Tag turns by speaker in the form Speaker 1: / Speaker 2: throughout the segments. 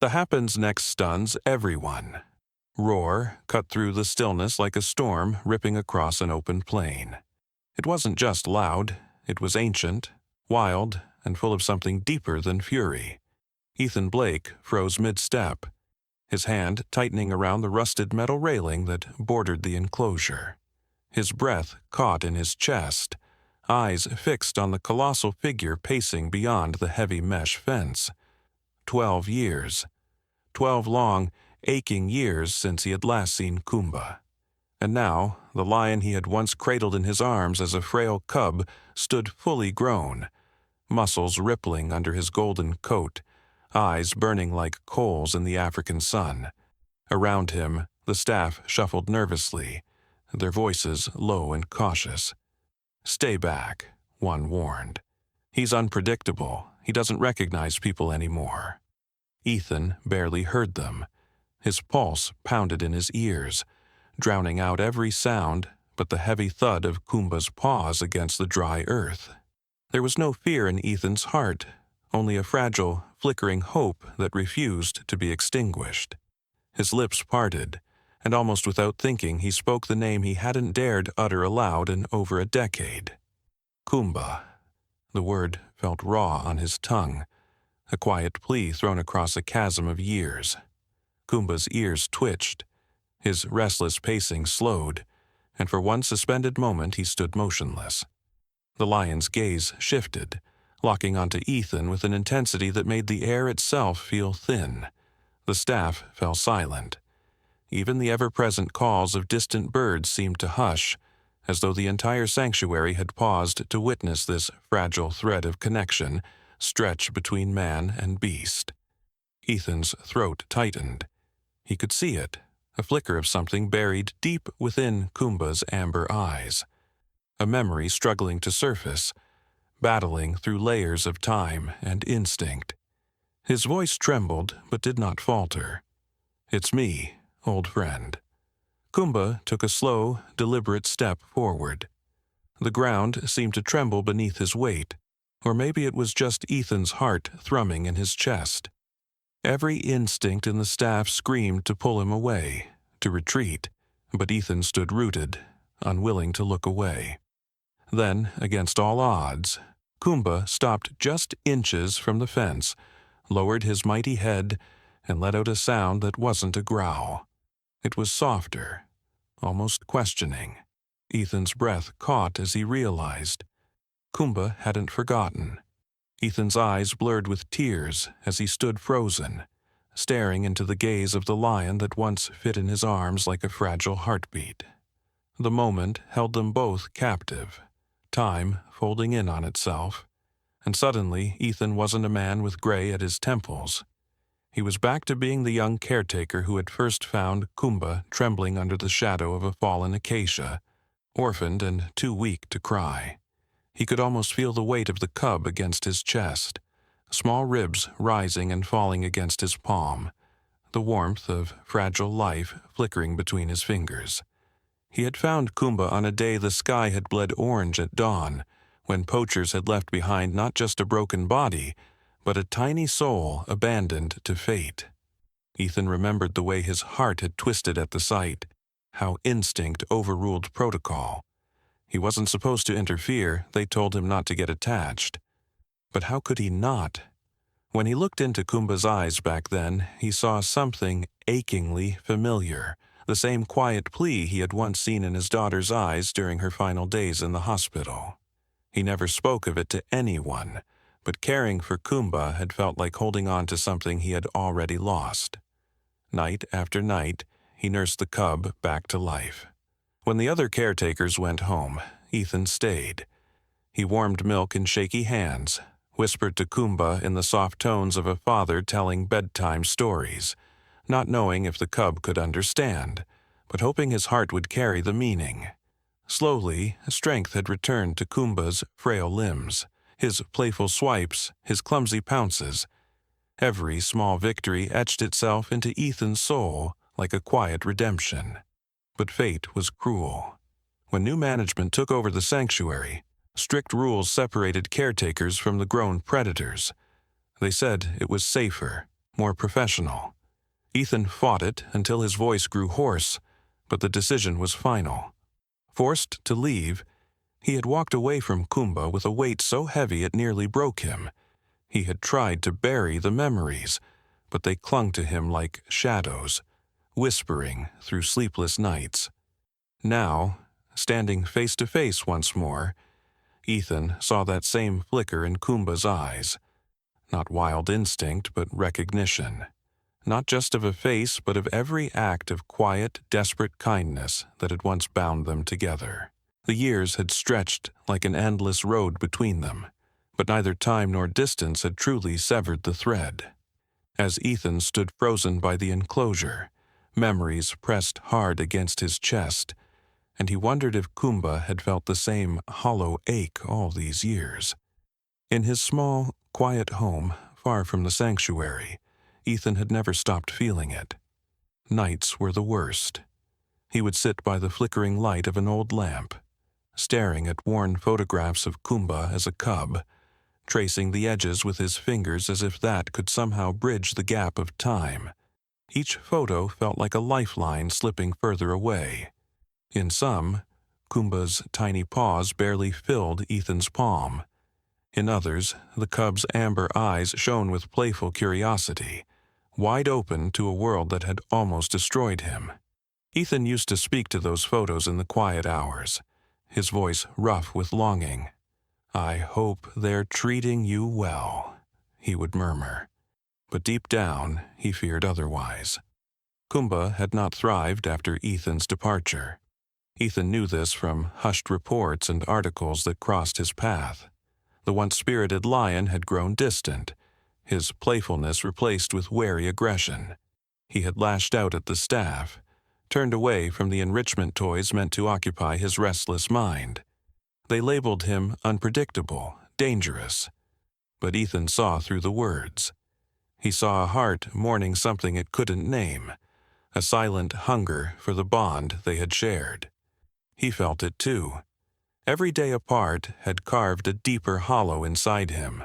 Speaker 1: The happens next stuns everyone. Roar cut through the stillness like a storm ripping across an open plain. It wasn't just loud, it was ancient, wild, and full of something deeper than fury. Ethan Blake froze mid-step, his hand tightening around the rusted metal railing that bordered the enclosure. His breath caught in his chest, eyes fixed on the colossal figure pacing beyond the heavy mesh fence. 12 years. 12 long, aching years since he had last seen Kumba. And now, the lion he had once cradled in his arms as a frail cub stood fully grown, muscles rippling under his golden coat, eyes burning like coals in the African sun. Around him, the staff shuffled nervously, their voices low and cautious. "Stay back," one warned. "He's unpredictable. He doesn't recognize people anymore." Ethan barely heard them. His pulse pounded in his ears, drowning out every sound but the heavy thud of Kumba's paws against the dry earth. There was no fear in Ethan's heart, only a fragile, flickering hope that refused to be extinguished. His lips parted, and almost without thinking he spoke the name he hadn't dared utter aloud in over a decade. Kumba. The word felt raw on his tongue, a quiet plea thrown across a chasm of years. Kumba's ears twitched, his restless pacing slowed, and for one suspended moment he stood motionless. The lion's gaze shifted, locking onto Ethan with an intensity that made the air itself feel thin. The staff fell silent. Even the ever-present calls of distant birds seemed to hush, as though the entire sanctuary had paused to witness this fragile thread of connection stretch between man and beast. Ethan's throat tightened. He could see it, a flicker of something buried deep within Kumba's amber eyes. A memory struggling to surface, battling through layers of time and instinct. His voice trembled but did not falter. "It's me, old friend." Kumba took a slow, deliberate step forward. The ground seemed to tremble beneath his weight, or maybe it was just Ethan's heart thrumming in his chest. Every instinct in the staff screamed to pull him away, to retreat, but Ethan stood rooted, unwilling to look away. Then, against all odds, Kumba stopped just inches from the fence, lowered his mighty head, and let out a sound that wasn't a growl. It was softer, almost questioning. Ethan's breath caught as he realized. Kumba hadn't forgotten. Ethan's eyes blurred with tears as he stood frozen, staring into the gaze of the lion that once fit in his arms like a fragile heartbeat. The moment held them both captive, time folding in on itself, and suddenly Ethan wasn't a man with gray at his temples. He was back to being the young caretaker who had first found Kumba trembling under the shadow of a fallen acacia, orphaned and too weak to cry. He could almost feel the weight of the cub against his chest, small ribs rising and falling against his palm, the warmth of fragile life flickering between his fingers. He had found Kumba on a day the sky had bled orange at dawn, when poachers had left behind not just a broken body, but a tiny soul abandoned to fate. Ethan remembered the way his heart had twisted at the sight, how instinct overruled protocol. He wasn't supposed to interfere, they told him not to get attached. But how could he not? When he looked into Kumba's eyes back then, he saw something achingly familiar, the same quiet plea he had once seen in his daughter's eyes during her final days in the hospital. He never spoke of it to anyone, but caring for Kumba had felt like holding on to something he had already lost. Night after night, he nursed the cub back to life. When the other caretakers went home, Ethan stayed. He warmed milk in shaky hands, whispered to Kumba in the soft tones of a father telling bedtime stories, not knowing if the cub could understand, but hoping his heart would carry the meaning. Slowly, strength had returned to Kumba's frail limbs, his playful swipes, his clumsy pounces. Every small victory etched itself into Ethan's soul like a quiet redemption. But fate was cruel. When new management took over the sanctuary, strict rules separated caretakers from the grown predators. They said it was safer, more professional. Ethan fought it until his voice grew hoarse, but the decision was final. Forced to leave, he had walked away from Kumba with a weight so heavy it nearly broke him. He had tried to bury the memories, but they clung to him like shadows, whispering through sleepless nights. Now, standing face to face once more, Ethan saw that same flicker in Kumba's eyes. Not wild instinct, but recognition. Not just of a face, but of every act of quiet, desperate kindness that had once bound them together. The years had stretched like an endless road between them, but neither time nor distance had truly severed the thread. As Ethan stood frozen by the enclosure, memories pressed hard against his chest, and he wondered if Kumba had felt the same hollow ache all these years. In his small, quiet home, far from the sanctuary, Ethan had never stopped feeling it. Nights were the worst. He would sit by the flickering light of an old lamp, staring at worn photographs of Kumba as a cub, tracing the edges with his fingers as if that could somehow bridge the gap of time. Each photo felt like a lifeline slipping further away. In some, Kumba's tiny paws barely filled Ethan's palm. In others, the cub's amber eyes shone with playful curiosity, wide open to a world that had almost destroyed him. Ethan used to speak to those photos in the quiet hours, his voice rough with longing. "I hope they're treating you well," he would murmur. But deep down, he feared otherwise. Kumba had not thrived after Ethan's departure. Ethan knew this from hushed reports and articles that crossed his path. The once spirited lion had grown distant, his playfulness replaced with wary aggression. He had lashed out at the staff, turned away from the enrichment toys meant to occupy his restless mind. They labeled him unpredictable, dangerous. But Ethan saw through the words. He saw a heart mourning something it couldn't name, a silent hunger for the bond they had shared. He felt it too. Every day apart had carved a deeper hollow inside him,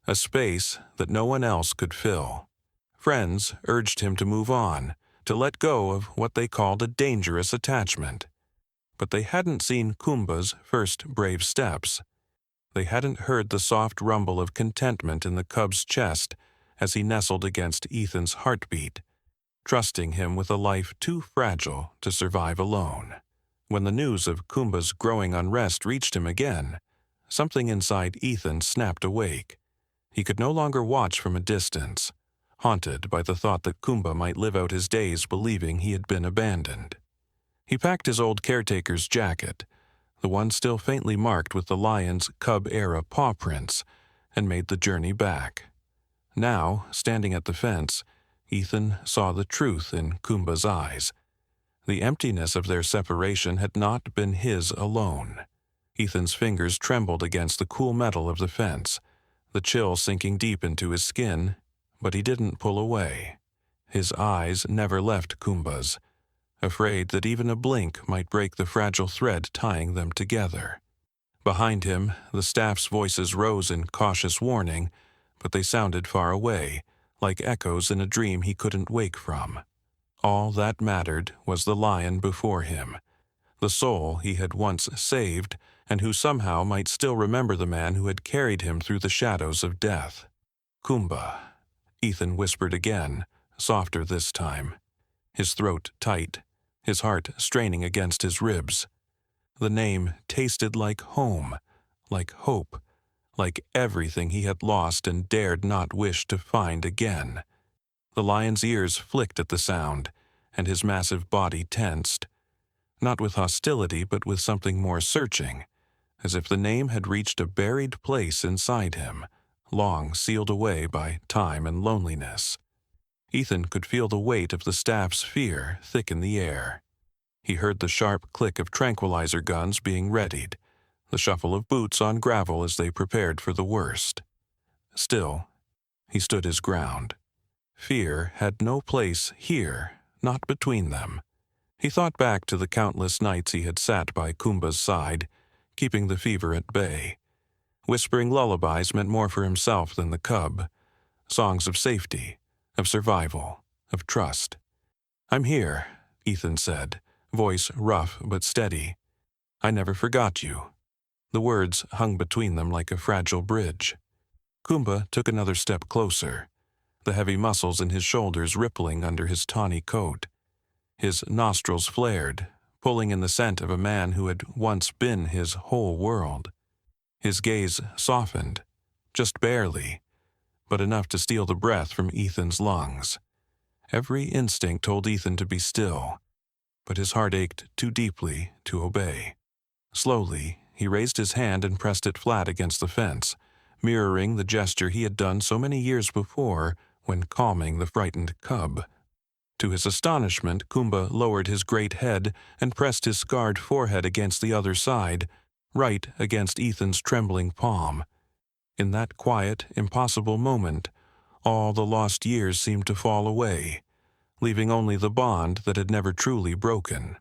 Speaker 1: a space that no one else could fill. Friends urged him to move on, to let go of what they called a dangerous attachment. But they hadn't seen Kumba's first brave steps. They hadn't heard the soft rumble of contentment in the cub's chest as he nestled against Ethan's heartbeat, trusting him with a life too fragile to survive alone. When the news of Kumba's growing unrest reached him again, something inside Ethan snapped awake. He could no longer watch from a distance, haunted by the thought that Kumba might live out his days believing he had been abandoned. He packed his old caretaker's jacket, the one still faintly marked with the lion's cub-era paw prints, and made the journey back. Now, standing at the fence, Ethan saw the truth in Kumba's eyes. The emptiness of their separation had not been his alone. Ethan's fingers trembled against the cool metal of the fence, the chill sinking deep into his skin, but he didn't pull away. His eyes never left Kumba's, afraid that even a blink might break the fragile thread tying them together. Behind him, the staff's voices rose in cautious warning, but they sounded far away, like echoes in a dream he couldn't wake from. All that mattered was the lion before him, the soul he had once saved and who somehow might still remember the man who had carried him through the shadows of death. "Kumba," Ethan whispered again, softer this time, his throat tight, his heart straining against his ribs. The name tasted like home, like hope, like everything he had lost and dared not wish to find again. The lion's ears flicked at the sound, and his massive body tensed, not with hostility but with something more searching, as if the name had reached a buried place inside him, long sealed away by time and loneliness. Ethan could feel the weight of the staff's fear thick in the air. He heard the sharp click of tranquilizer guns being readied, the shuffle of boots on gravel as they prepared for the worst. Still, he stood his ground. Fear had no place here, not between them. He thought back to the countless nights he had sat by Kumba's side, keeping the fever at bay. Whispering lullabies meant more for himself than the cub, songs of safety, of survival, of trust. "I'm here," Ethan said, voice rough but steady. "I never forgot you." The words hung between them like a fragile bridge. Kumba took another step closer, the heavy muscles in his shoulders rippling under his tawny coat. His nostrils flared, pulling in the scent of a man who had once been his whole world. His gaze softened, just barely, but enough to steal the breath from Ethan's lungs. Every instinct told Ethan to be still, but his heart ached too deeply to obey. Slowly, he raised his hand and pressed it flat against the fence, mirroring the gesture he had done so many years before when calming the frightened cub. To his astonishment, Kumba lowered his great head and pressed his scarred forehead against the other side, right against Ethan's trembling palm. In that quiet, impossible moment, all the lost years seemed to fall away, leaving only the bond that had never truly broken.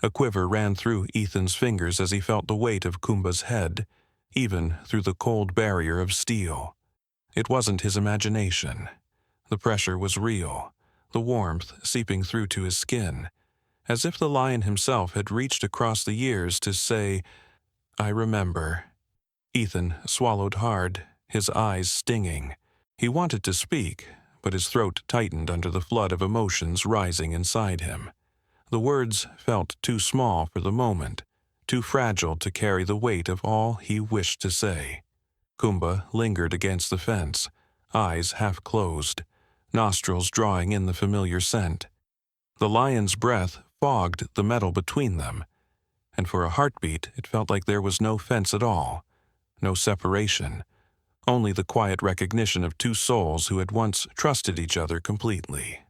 Speaker 1: A quiver ran through Ethan's fingers as he felt the weight of Kumba's head, even through the cold barrier of steel. It wasn't his imagination. The pressure was real, the warmth seeping through to his skin, as if the lion himself had reached across the years to say, "I remember." Ethan swallowed hard, his eyes stinging. He wanted to speak, but his throat tightened under the flood of emotions rising inside him. The words felt too small for the moment, too fragile to carry the weight of all he wished to say. Kumba lingered against the fence, eyes half closed, nostrils drawing in the familiar scent. The lion's breath fogged the metal between them, and for a heartbeat it felt like there was no fence at all, no separation, only the quiet recognition of two souls who had once trusted each other completely.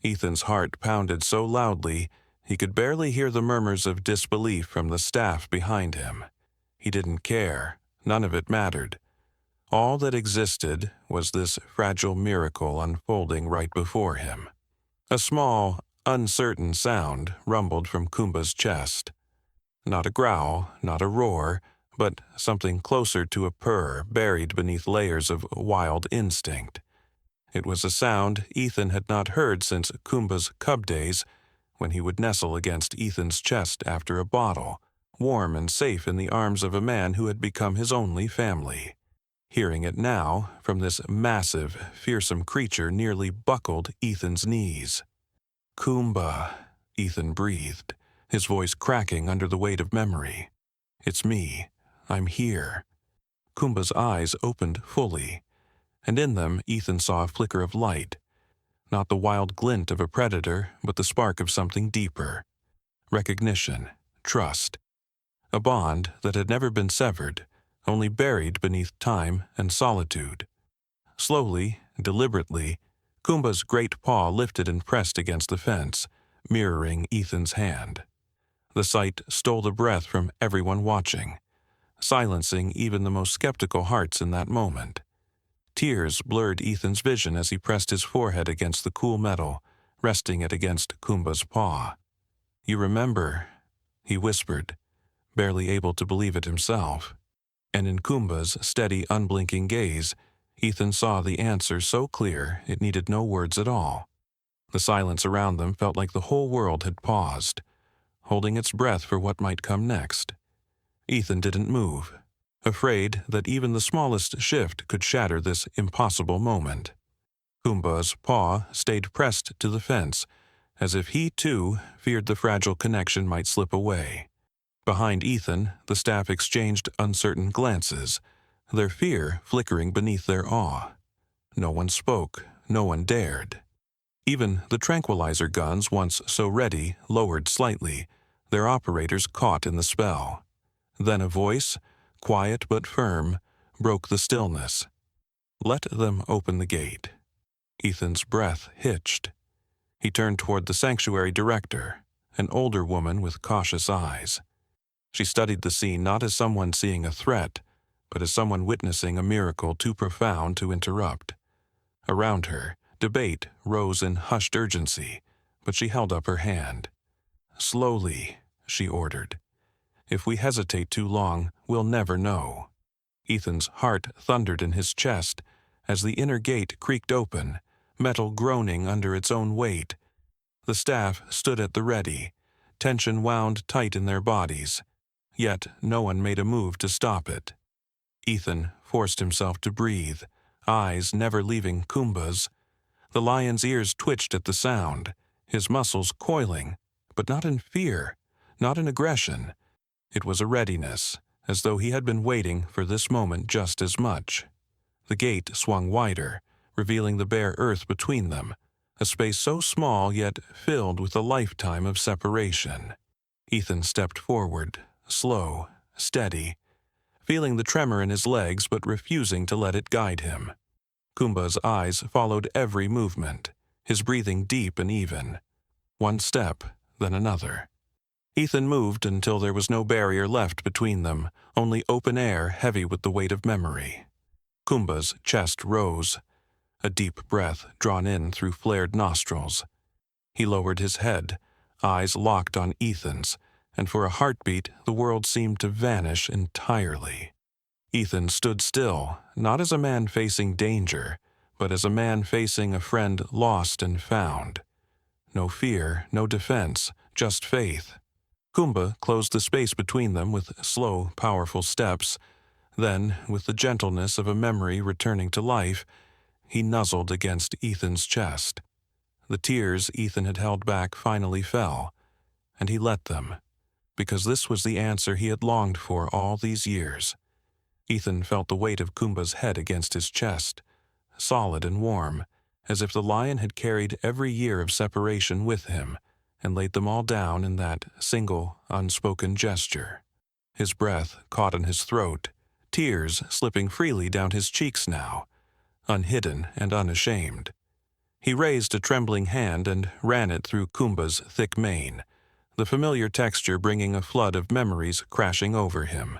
Speaker 1: Ethan's heart pounded so loudly he could barely hear the murmurs of disbelief from the staff behind him. He didn't care. None of it mattered. All that existed was this fragile miracle unfolding right before him. A small, uncertain sound rumbled from Kumba's chest. Not a growl, not a roar, but something closer to a purr buried beneath layers of wild instinct. It was a sound Ethan had not heard since Kumba's cub days, when he would nestle against Ethan's chest after a bottle, warm and safe in the arms of a man who had become his only family. Hearing it now, from this massive, fearsome creature, nearly buckled Ethan's knees. "Kumba," Ethan breathed, his voice cracking under the weight of memory. "It's me. I'm here." Kumba's eyes opened fully, and in them Ethan saw a flicker of light. Not the wild glint of a predator, but the spark of something deeper. Recognition, trust. A bond that had never been severed, only buried beneath time and solitude. Slowly, deliberately, Kumba's great paw lifted and pressed against the fence, mirroring Ethan's hand. The sight stole the breath from everyone watching, silencing even the most skeptical hearts in that moment. Tears blurred Ethan's vision as he pressed his forehead against the cool metal, resting it against Kumba's paw. "You remember," he whispered, barely able to believe it himself. And in Kumba's steady, unblinking gaze, Ethan saw the answer so clear it needed no words at all. The silence around them felt like the whole world had paused, holding its breath for what might come next. Ethan didn't move, afraid that even the smallest shift could shatter this impossible moment. Kumba's paw stayed pressed to the fence, as if he, too, feared the fragile connection might slip away. Behind Ethan, the staff exchanged uncertain glances, their fear flickering beneath their awe. No one spoke, no one dared. Even the tranquilizer guns, once so ready, lowered slightly, their operators caught in the spell. Then a voice, quiet but firm, broke the stillness. "Let them open the gate." Ethan's breath hitched. He turned toward the sanctuary director, an older woman with cautious eyes. She studied the scene not as someone seeing a threat, but as someone witnessing a miracle too profound to interrupt. Around her, debate rose in hushed urgency, but she held up her hand. "Slowly," she ordered. "If we hesitate too long, we'll never know." Ethan's heart thundered in his chest as the inner gate creaked open, metal groaning under its own weight. The staff stood at the ready, tension wound tight in their bodies, yet no one made a move to stop it. Ethan forced himself to breathe, eyes never leaving Kumba's. The lion's ears twitched at the sound, his muscles coiling, but not in fear, not in aggression. It was a readiness, as though he had been waiting for this moment just as much. The gate swung wider, revealing the bare earth between them, a space so small yet filled with a lifetime of separation. Ethan stepped forward, slow, steady, feeling the tremor in his legs but refusing to let it guide him. Kumba's eyes followed every movement, his breathing deep and even. One step, then another. Ethan moved until there was no barrier left between them, only open air heavy with the weight of memory. Kumba's chest rose, a deep breath drawn in through flared nostrils. He lowered his head, eyes locked on Ethan's, and for a heartbeat the world seemed to vanish entirely. Ethan stood still, not as a man facing danger, but as a man facing a friend lost and found. No fear, no defense, just faith. Kumba closed the space between them with slow, powerful steps. Then, with the gentleness of a memory returning to life, he nuzzled against Ethan's chest. The tears Ethan had held back finally fell, and he let them, because this was the answer he had longed for all these years. Ethan felt the weight of Kumba's head against his chest, solid and warm, as if the lion had carried every year of separation with him and laid them all down in that single, unspoken gesture. His breath caught in his throat, tears slipping freely down his cheeks now, unhidden and unashamed. He raised a trembling hand and ran it through Kumba's thick mane, the familiar texture bringing a flood of memories crashing over him.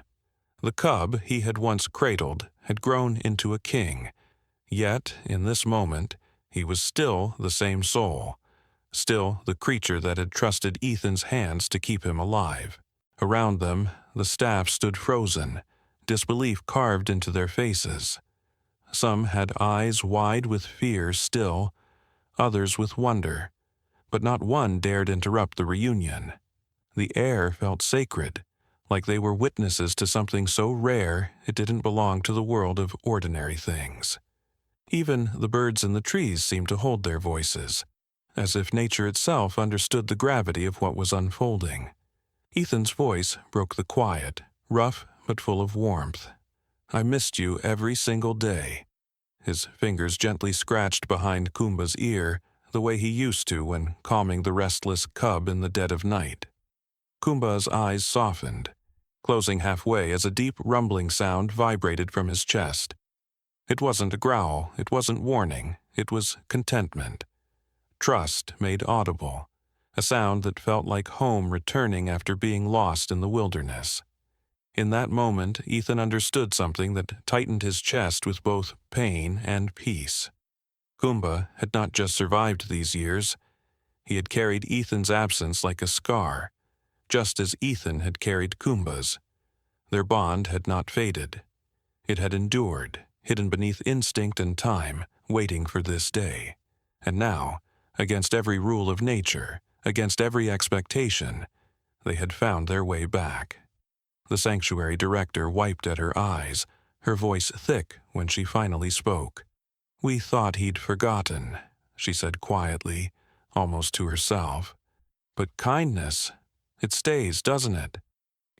Speaker 1: The cub he had once cradled had grown into a king, yet, in this moment, he was still the same soul, still the creature that had trusted Ethan's hands to keep him alive. Around them, the staff stood frozen, disbelief carved into their faces. Some had eyes wide with fear still, others with wonder, but not one dared interrupt the reunion. The air felt sacred, like they were witnesses to something so rare it didn't belong to the world of ordinary things. Even the birds in the trees seemed to hold their voices, as if nature itself understood the gravity of what was unfolding. Ethan's voice broke the quiet, rough but full of warmth. "I missed you every single day." His fingers gently scratched behind Kumba's ear, the way he used to when calming the restless cub in the dead of night. Kumba's eyes softened, closing halfway as a deep rumbling sound vibrated from his chest. It wasn't a growl, it wasn't warning, it was contentment. Trust made audible, a sound that felt like home returning after being lost in the wilderness. In that moment, Ethan understood something that tightened his chest with both pain and peace. Kumba had not just survived these years. He had carried Ethan's absence like a scar, just as Ethan had carried Kumba's. Their bond had not faded. It had endured, hidden beneath instinct and time, waiting for this day. And now, against every rule of nature, against every expectation, they had found their way back. The sanctuary director wiped at her eyes, her voice thick when she finally spoke. "We thought he'd forgotten," she said quietly, almost to herself. "But kindness, it stays, doesn't it?"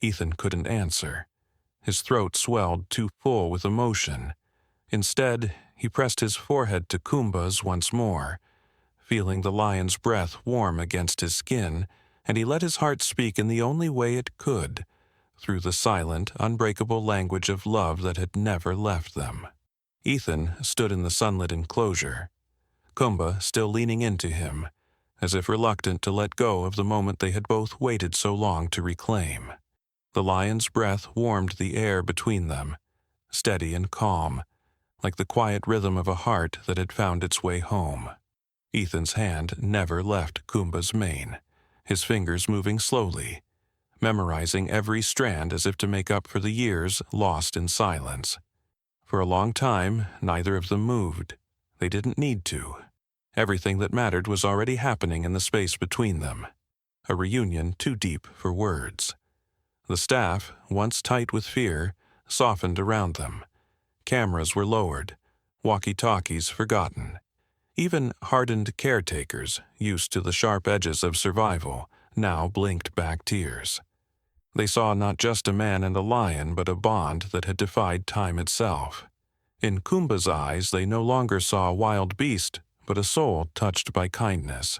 Speaker 1: Ethan couldn't answer. His throat swelled too full with emotion. Instead, he pressed his forehead to Kumba's once more, feeling the lion's breath warm against his skin, and he let his heart speak in the only way it could, through the silent, unbreakable language of love that had never left them. Ethan stood in the sunlit enclosure, Kumba still leaning into him, as if reluctant to let go of the moment they had both waited so long to reclaim. The lion's breath warmed the air between them, steady and calm, like the quiet rhythm of a heart that had found its way home. Ethan's hand never left Kumba's mane, his fingers moving slowly, memorizing every strand as if to make up for the years lost in silence. For a long time, neither of them moved. They didn't need to. Everything that mattered was already happening in the space between them. A reunion too deep for words. The staff, once tight with fear, softened around them. Cameras were lowered, walkie-talkies forgotten. Even hardened caretakers, used to the sharp edges of survival, now blinked back tears. They saw not just a man and a lion, but a bond that had defied time itself. In Kumba's eyes, they no longer saw a wild beast, but a soul touched by kindness,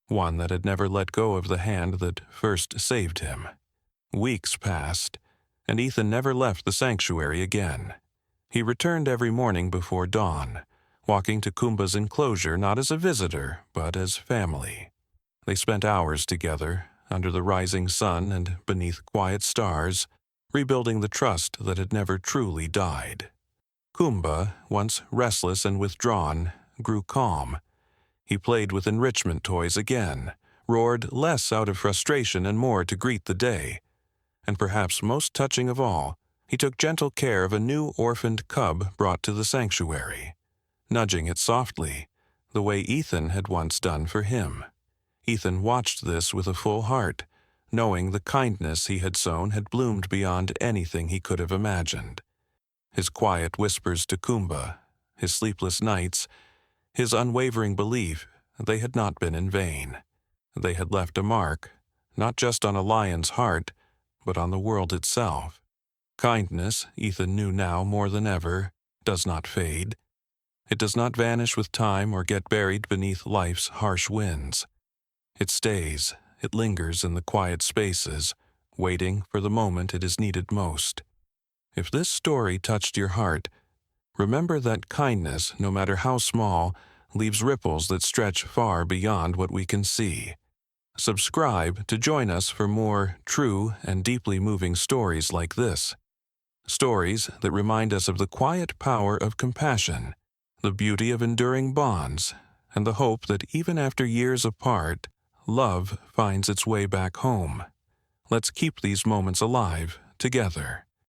Speaker 1: one that had never let go of the hand that first saved him. Weeks passed, and Ethan never left the sanctuary again. He returned every morning before dawn, walking to Kumba's enclosure not as a visitor, but as family. They spent hours together, under the rising sun and beneath quiet stars, rebuilding the trust that had never truly died. Kumba, once restless and withdrawn, grew calm. He played with enrichment toys again, roared less out of frustration and more to greet the day. And perhaps most touching of all, he took gentle care of a new orphaned cub brought to the sanctuary, nudging it softly, the way Ethan had once done for him. Ethan watched this with a full heart, knowing the kindness he had sown had bloomed beyond anything he could have imagined. His quiet whispers to Kumba, his sleepless nights, his unwavering belief, they had not been in vain. They had left a mark, not just on a lion's heart, but on the world itself. Kindness, Ethan knew now more than ever, does not fade. It does not vanish with time or get buried beneath life's harsh winds. It stays, it lingers in the quiet spaces, waiting for the moment it is needed most. If this story touched your heart, remember that kindness, no matter how small, leaves ripples that stretch far beyond what we can see. Subscribe to join us for more true and deeply moving stories like this. Stories that remind us of the quiet power of compassion, the beauty of enduring bonds, and the hope that even after years apart, love finds its way back home. Let's keep these moments alive together.